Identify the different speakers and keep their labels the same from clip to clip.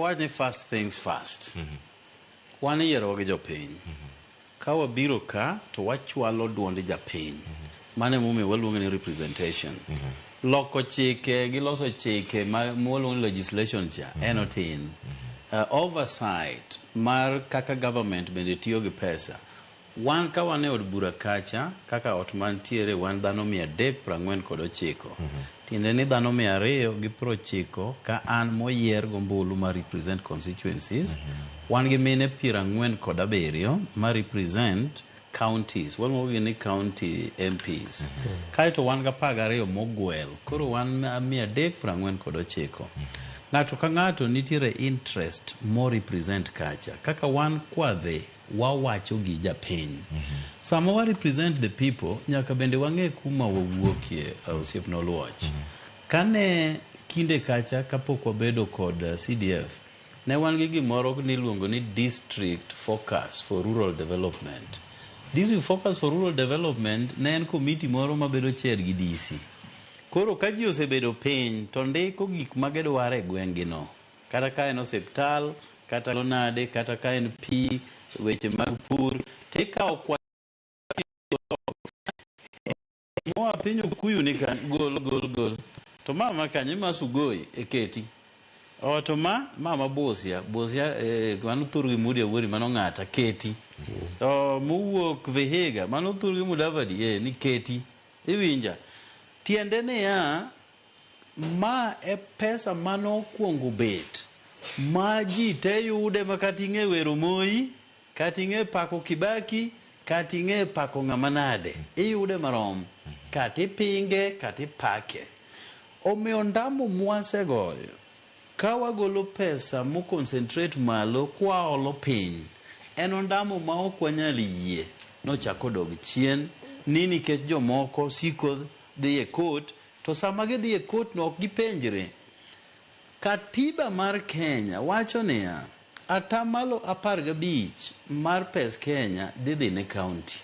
Speaker 1: watch first things first. One year oge jopiny. Ka wabiro ka to wachwalo duonde japiny. Mane mume waluongo ni representation. Loko chike gi loso chike maluongo ni legislation cha enotin. Oversight mar kaka government bende tiyo gi pesa. Wan ka wane od bura kacha kaka ot mantiere wan dhano 349. Tiende ni dhano 290 ka an moyier gombulu ma represent constituencies. Wan gi mine 47 ma represent counties. Waluongo ni county MPs. Kaito wan ga 12 mogwel. Koro wan 349. Ng'ato ka ng'ato nitiere interest mo represent kacha. Kaka wan kwadhe wawacho gi japiny. Sama wa represent the people, nyaka bende wang'e kuma wawuokie osiep noluoch. Kane kinde kacha kapok wabedo kod CDF, ne wan gi gimoro niluongo ni District Focus for Rural Development. District Focus for Rural Development ne en komiti moro mabedo chair gi DC. Koro ka ji osebedo piny to ndiko gik magidwaro e gweng'gi no. Kata ka en osiptal, kata lonade, kata ka en pi, weche mag pur, tikawo kwa moa piny okuyu ni kan gol. To mama kanyo masugoi eketi. To mama bosia mano thurgi mudi awori mano ng'ata keti. To muwuok Vihiga mano thurgi Mudavadi ni keti. Iwinja. Tiende ne ya ma e pesa mano kuongo bet. Ma ji te yude makating'e wero Moi, kating'e pako Kibaki, kating'e pako ng'amanade. Iyude marom. Kati pinge, kati pake. Omiyo ndamo mwase goyo. Kawa golo pesa mo concentrate malo kwa olo piny. Eno ndamo ma okwanyali yie. No chako dog chien. Nini ket jomoko siko dhi e court. To sama gidhi e court no ok gipenjre. Katiba mar Kenya wacho niya atamalo 15 mar pes Kenya dhi ne county.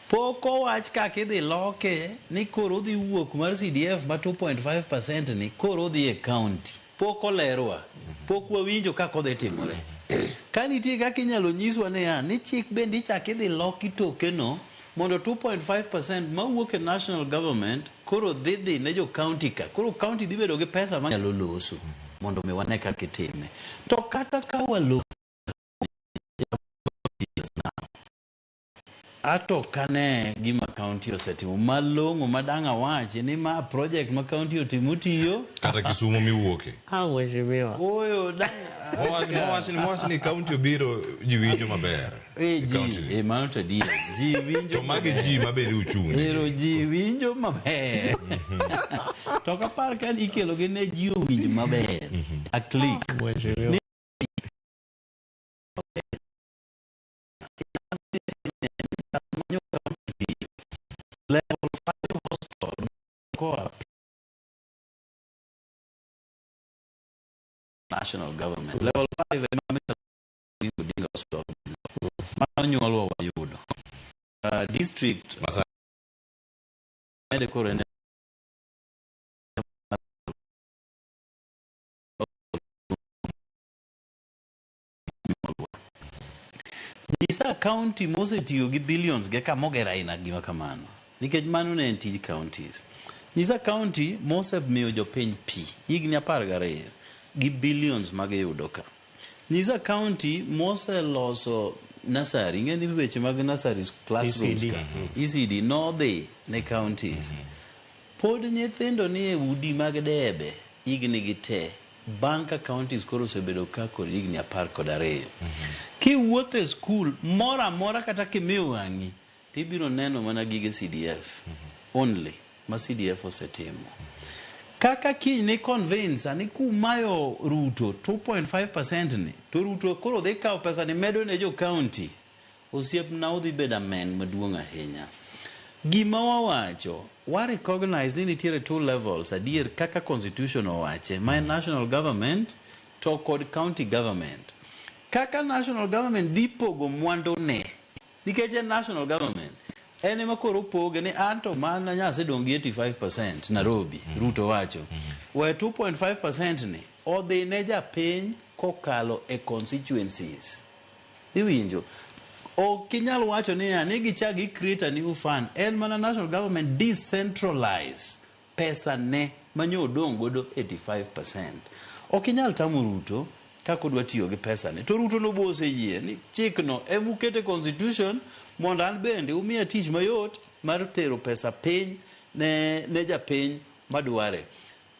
Speaker 1: Poko wach kaka idhi loke ni koro dhi wuok mar CDF ma 2.5% ni koro dhi e county. Poko lerwa. Pok wawinjo kako dhi timore. Ka nitie kaka inyalo nyiswa ni chik bende ichak idhi loki tokeno mondo 2.5% ma wuok e national government koro dhi ne jo county ka. Koro county dhi bedo gi pesa ma nyalo loso mondo mi wane kaka itime. To kata ka walo ato kane gima county osetimo malong'o madanga wache ni ma project ma county otimo tiyo
Speaker 2: kata Kisumu miwuoke.
Speaker 3: Mheshimiwa.
Speaker 1: Oyo
Speaker 2: Mwachi ni county obiro ji winjo maber.
Speaker 1: Ji mano to dia. Ji winjo.
Speaker 2: To magi ji mabedo uchung'.
Speaker 1: Ero ji winjo maber. To kapar kan ikelo gi ne ji winjo maber. A click.
Speaker 3: Mheshimiwa.
Speaker 1: Level 5 hospital co-op national government. Level 5 building hospital. Manual wa yudo. District medical and Nisa county mose tiyo gi billions ge kamogera ina gima kamano. Nikech mano ne en tij counties. Nisa county mose miyo jopiny pi higni 12 gi billions magiyudo ka. Nisa county mose loso nursery, ng'eni weche mag nursery classrooms ka. ECD no dhi ne counties. Pod nyithindo ni e udi mag debe higni gi te. Banka counties koro osebedo ka kod higni 12. Kiwuotho e skul mora kata kimiyo wang'i tibiro neno mana gige CDF only ma CDF osetimo. Kaka kiny ni convince ani kumayo Ruto 2.5% ni to Ruto koro dhi kawo pesa ni medo ne jo county. Osiep na udhi beda men maduong' ahinya. Gima wawacho wa recognize ni nitiere 2 levels adier kaka constitution owache ma national government to kod county government. Kaka national government dhi pogo mwandu ne nikech national government ene makoro poge ni anto mana nyase dongi 85% Nairobi Ruto wacho we 2.5% ni odhi ne japiny kokalo e constituencies. Iwinjo? Ok inyal wacho ni gichagi create a new fund. En mana national government decentralize pesa ne manyo odong' godo 85%. Ok inyal tamo Ruto kako dwa tiyo gi pesa ne. To Ruto no bose yie ni chikno emukete constitution mondo an bende umiya tich mayot mar tero pesa piny ne japiny madware.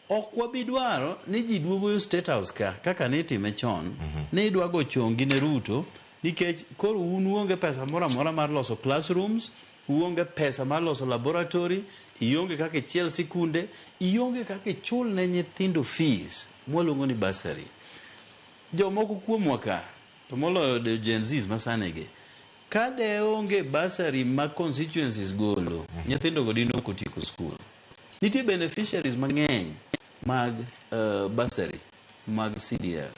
Speaker 1: Ok wabidwaro ni ji duogo State House kaka nitime chon, ni idwa go chongi ne Ruto nikech koro un uonge pesa mora mora mar loso classrooms, uonge pesa mar loso laboratory, ionge kaka chiel sikunde, ionge kaka chul ne nyithindo fees mwaluongo ni bursary. Jomoko kuomwa ka to moloyo Gen Zs masanege kade onge bursary ma constituencies golo, nyithindo go dino kotiko school. Nitie beneficiaries mang'eny mag bursary mag CDF.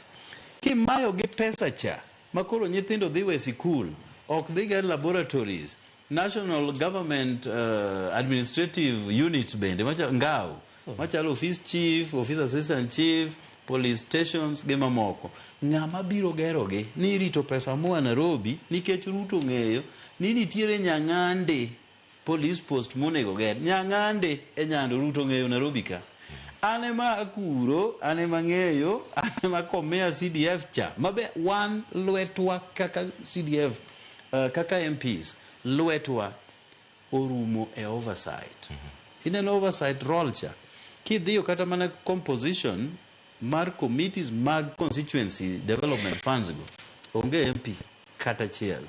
Speaker 1: Kimayo gi pesa cha makoro nyithindo dhiwe sikul, ok dhiga laboratories, national government administrative units bende ngao machalo office chief, office assistant chief, police stations gi mamoko. Ng'ama biro gerogi ni rito pesa moa Nairobi nikech Ruto ng'eyo ni nitiere Nyang'ande police post monego ger. Nyang'ande e Nyando, Ruto ng'eyo Nairobi ka. Ane ma akuro, ane ma ng'eyo, ane ma komea CDF cha. Mabe wan lwetwa kaka CDF, kaka MPs, lwetwa orumo e oversight. In oversight role cha. Kidhiyo kata mana composition mar committees mag constituency development funds go. Onge MP kata chiel.